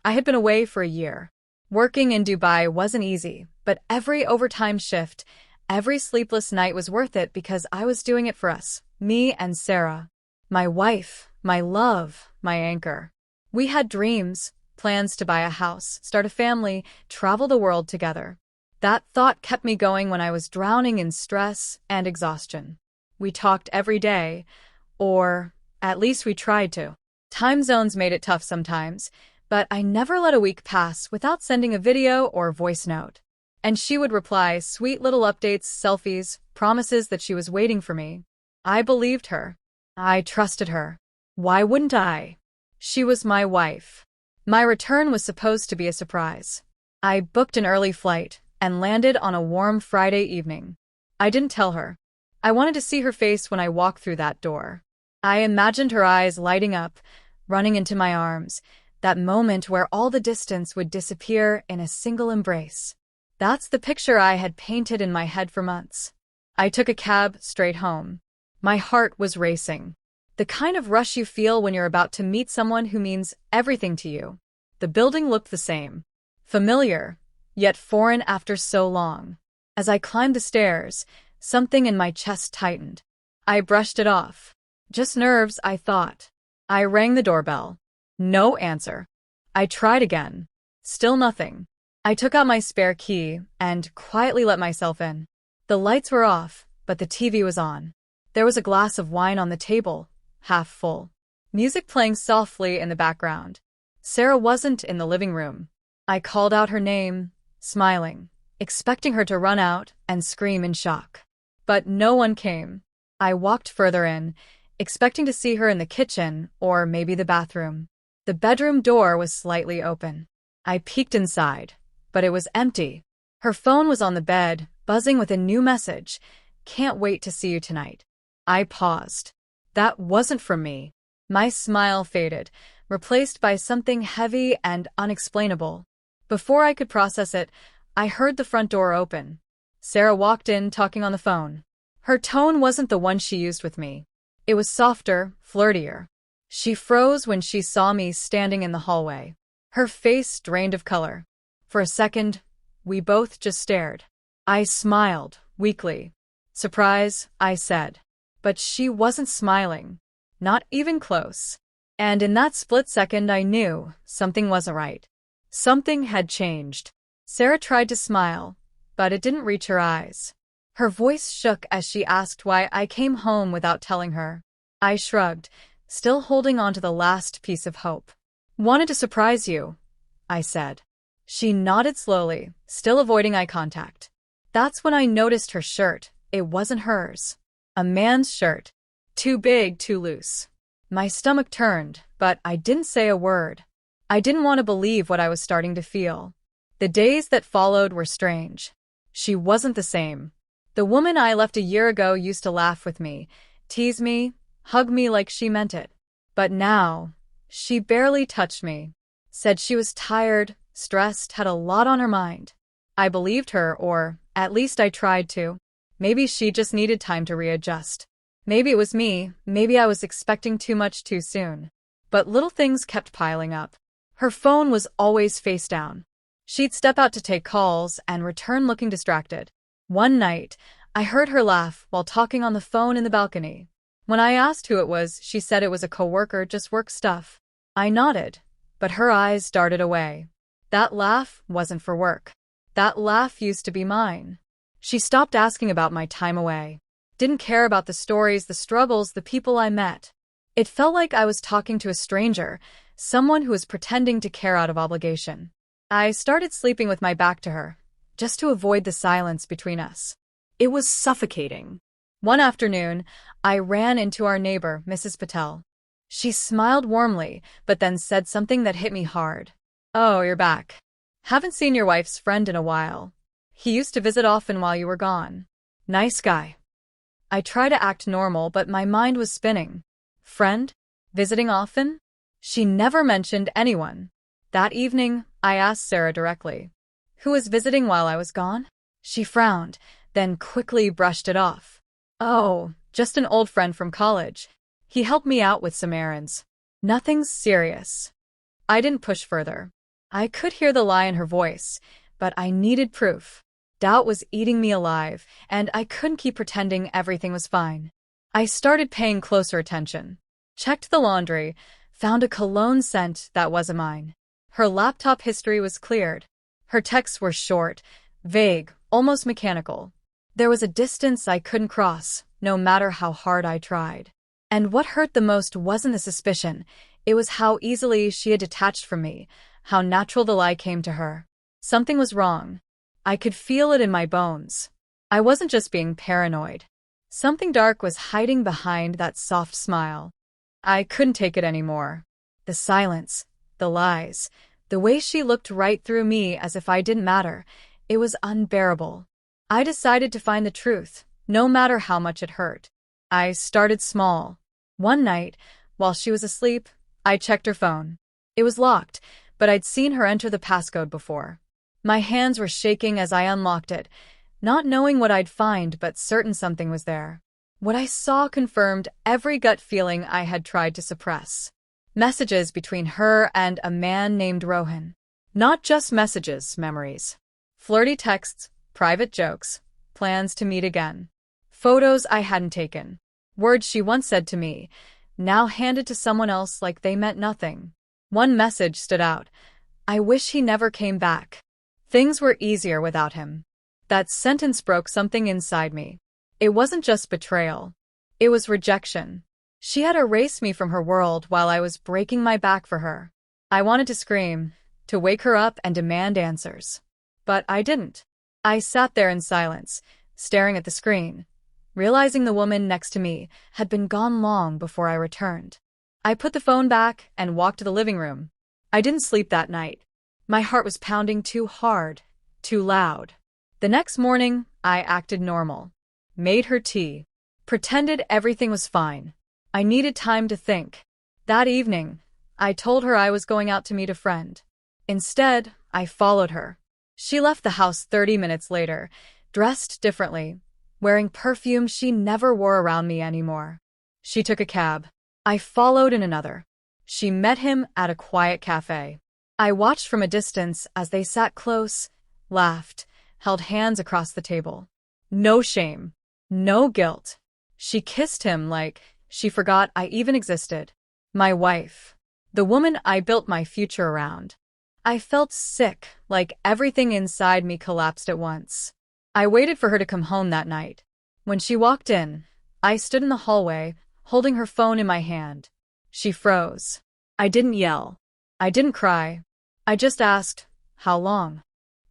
I had been away for a year. Working in Dubai wasn't easy, but every overtime shift, every sleepless night was worth it because I was doing it for us, me and Sarah. My wife, my love, my anchor. We had dreams, plans to buy a house, start a family, travel the world together. That thought kept me going when I was drowning in stress and exhaustion. We talked every day, or at least we tried to. Time zones made it tough sometimes, but I never let a week pass without sending a video or voice note. And she would reply, sweet little updates, selfies, promises that she was waiting for me. I believed her. I trusted her. Why wouldn't I? She was my wife. My return was supposed to be a surprise. I booked an early flight and landed on a warm Friday evening. I didn't tell her. I wanted to see her face when I walked through that door. I imagined her eyes lighting up, running into my arms, that moment where all the distance would disappear in a single embrace. That's the picture I had painted in my head for months. I took a cab straight home. My heart was racing. The kind of rush you feel when you're about to meet someone who means everything to you. The building looked the same. Familiar, yet foreign after so long. As I climbed the stairs, something in my chest tightened. I brushed it off. Just nerves, I thought. I rang the doorbell. No answer. I tried again. Still nothing. I took out my spare key and quietly let myself in. The lights were off, but the TV was on. There was a glass of wine on the table, half full. Music playing softly in the background. Sarah wasn't in the living room. I called out her name, smiling, expecting her to run out and scream in shock. But no one came. I walked further in, expecting to see her in the kitchen or maybe the bathroom. The bedroom door was slightly open. I peeked inside, but it was empty. Her phone was on the bed, buzzing with a new message. Can't wait to see you tonight. I paused. That wasn't from me. My smile faded, replaced by something heavy and unexplainable. Before I could process it, I heard the front door open. Sarah walked in, talking on the phone. Her tone wasn't the one she used with me. It was softer, flirtier. She froze when she saw me standing in the hallway. Her face drained of color. For a second, we both just stared. I smiled, weakly. Surprise, I said. But she wasn't smiling. Not even close. And in that split second I knew something wasn't right. Something had changed. Sarah tried to smile, but it didn't reach her eyes. Her voice shook as she asked why I came home without telling her. I shrugged, still holding on to the last piece of hope. Wanted to surprise you, I said. She nodded slowly, still avoiding eye contact. That's when I noticed her shirt. It wasn't hers. A man's shirt. Too big, too loose. My stomach turned, but I didn't say a word. I didn't want to believe what I was starting to feel. The days that followed were strange. She wasn't the same. The woman I left a year ago used to laugh with me, tease me, hug me like she meant it. But now, she barely touched me. Said she was tired, stressed, had a lot on her mind. I believed her, or at least I tried to. Maybe she just needed time to readjust. Maybe it was me, maybe I was expecting too much too soon. But little things kept piling up. Her phone was always face down. She'd step out to take calls and return looking distracted. One night, I heard her laugh while talking on the phone in the balcony. When I asked who it was, she said it was a coworker, just work stuff. I nodded, but her eyes darted away. That laugh wasn't for work. That laugh used to be mine. She stopped asking about my time away. Didn't care about the stories, the struggles, the people I met. It felt like I was talking to a stranger, someone who was pretending to care out of obligation. I started sleeping with my back to her, just to avoid the silence between us. It was suffocating. One afternoon, I ran into our neighbor, Mrs. Patel. She smiled warmly, but then said something that hit me hard. Oh, you're back. Haven't seen your wife's friend in a while. He used to visit often while you were gone. Nice guy. I tried to act normal, but my mind was spinning. Friend? Visiting often? She never mentioned anyone. That evening, I asked Sarah directly. Who was visiting while I was gone? She frowned, then quickly brushed it off. Oh, just an old friend from college. He helped me out with some errands. Nothing serious. I didn't push further. I could hear the lie in her voice, but I needed proof. Doubt was eating me alive, and I couldn't keep pretending everything was fine. I started paying closer attention. Checked the laundry, found a cologne scent that wasn't mine. Her laptop history was cleared. Her texts were short, vague, almost mechanical. There was a distance I couldn't cross, no matter how hard I tried. And what hurt the most wasn't the suspicion, it was how easily she had detached from me, how natural the lie came to her. Something was wrong. I could feel it in my bones. I wasn't just being paranoid. Something dark was hiding behind that soft smile. I couldn't take it anymore. The silence, the lies, the way she looked right through me as if I didn't matter, it was unbearable. I decided to find the truth, no matter how much it hurt. I started small. One night, while she was asleep, I checked her phone. It was locked, but I'd seen her enter the passcode before. My hands were shaking as I unlocked it, not knowing what I'd find but certain something was there. What I saw confirmed every gut feeling I had tried to suppress. Messages between her and a man named Rohan. Not just messages, memories. Flirty texts, private jokes, plans to meet again. Photos I hadn't taken. Words she once said to me, now handed to someone else like they meant nothing. One message stood out. I wish he never came back. Things were easier without him. That sentence broke something inside me. It wasn't just betrayal. It was rejection. She had erased me from her world while I was breaking my back for her. I wanted to scream, to wake her up and demand answers. But I didn't. I sat there in silence, staring at the screen, realizing the woman next to me had been gone long before I returned. I put the phone back and walked to the living room. I didn't sleep that night. My heart was pounding too hard, too loud. The next morning, I acted normal. Made her tea. Pretended everything was fine. I needed time to think. That evening, I told her I was going out to meet a friend. Instead, I followed her. She left the house 30 minutes later, dressed differently, wearing perfume she never wore around me anymore. She took a cab. I followed in another. She met him at a quiet cafe. I watched from a distance as they sat close, laughed, held hands across the table. No shame. No guilt. She kissed him like she forgot I even existed. My wife. The woman I built my future around. I felt sick, like everything inside me collapsed at once. I waited for her to come home that night. When she walked in, I stood in the hallway, holding her phone in my hand. She froze. I didn't yell. I didn't cry. I just asked, how long?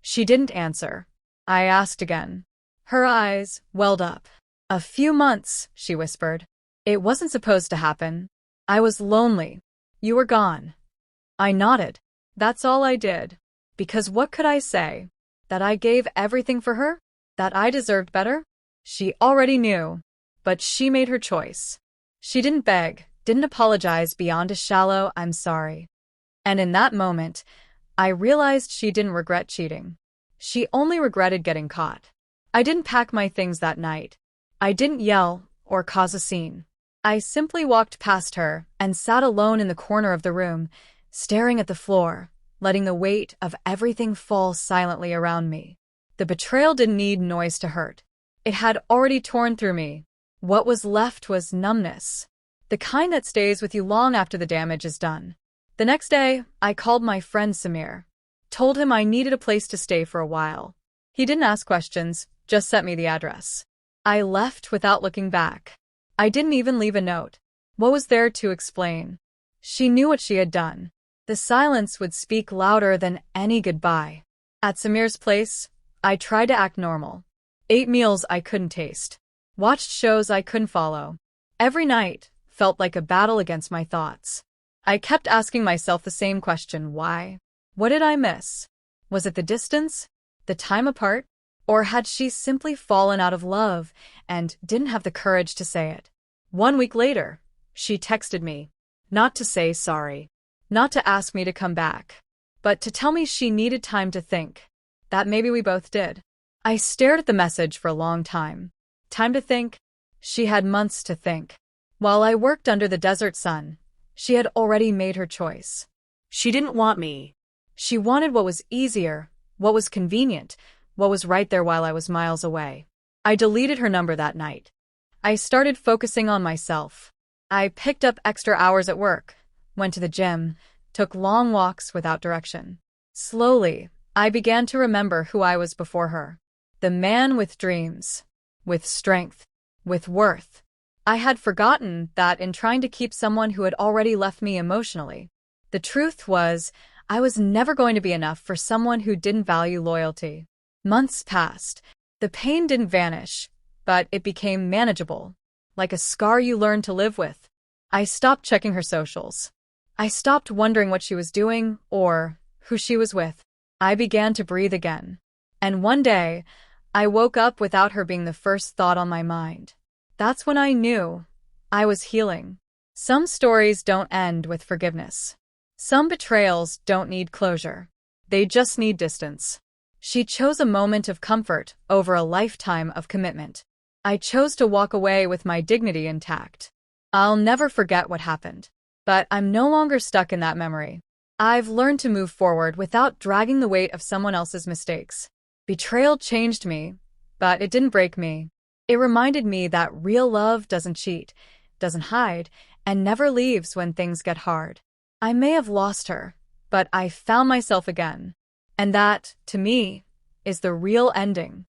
She didn't answer. I asked again. Her eyes welled up. A few months, she whispered. It wasn't supposed to happen. I was lonely. You were gone. I nodded. That's all I did. Because what could I say? That I gave everything for her? That I deserved better? She already knew. But she made her choice. She didn't beg, didn't apologize beyond a shallow "I'm sorry." And in that moment, I realized she didn't regret cheating. She only regretted getting caught. I didn't pack my things that night. I didn't yell or cause a scene. I simply walked past her and sat alone in the corner of the room, staring at the floor, letting the weight of everything fall silently around me. The betrayal didn't need noise to hurt. It had already torn through me. What was left was numbness. The kind that stays with you long after the damage is done. The next day, I called my friend Samir. Told him I needed a place to stay for a while. He didn't ask questions, just sent me the address. I left without looking back. I didn't even leave a note. What was there to explain? She knew what she had done. The silence would speak louder than any goodbye. At Samir's place, I tried to act normal. Ate meals I couldn't taste. Watched shows I couldn't follow. Every night felt like a battle against my thoughts. I kept asking myself the same question, why? What did I miss? Was it the distance? The time apart? Or had she simply fallen out of love and didn't have the courage to say it? 1 week later, she texted me. Not to say sorry. Not to ask me to come back. But to tell me she needed time to think. That maybe we both did. I stared at the message for a long time. Time to think? She had months to think. While I worked under the desert sun, she had already made her choice. She didn't want me. She wanted what was easier, what was convenient, what was right there while I was miles away. I deleted her number that night. I started focusing on myself. I picked up extra hours at work, went to the gym, took long walks without direction. Slowly, I began to remember who I was before her. The man with dreams, with strength, with worth. I had forgotten that in trying to keep someone who had already left me emotionally. The truth was, I was never going to be enough for someone who didn't value loyalty. Months passed. The pain didn't vanish, but it became manageable, like a scar you learn to live with. I stopped checking her socials. I stopped wondering what she was doing or who she was with. I began to breathe again. And one day, I woke up without her being the first thought on my mind. That's when I knew I was healing. Some stories don't end with forgiveness. Some betrayals don't need closure. They just need distance. She chose a moment of comfort over a lifetime of commitment. I chose to walk away with my dignity intact. I'll never forget what happened, but I'm no longer stuck in that memory. I've learned to move forward without dragging the weight of someone else's mistakes. Betrayal changed me, but it didn't break me. It reminded me that real love doesn't cheat, doesn't hide, and never leaves when things get hard. I may have lost her, but I found myself again. And that, to me, is the real ending.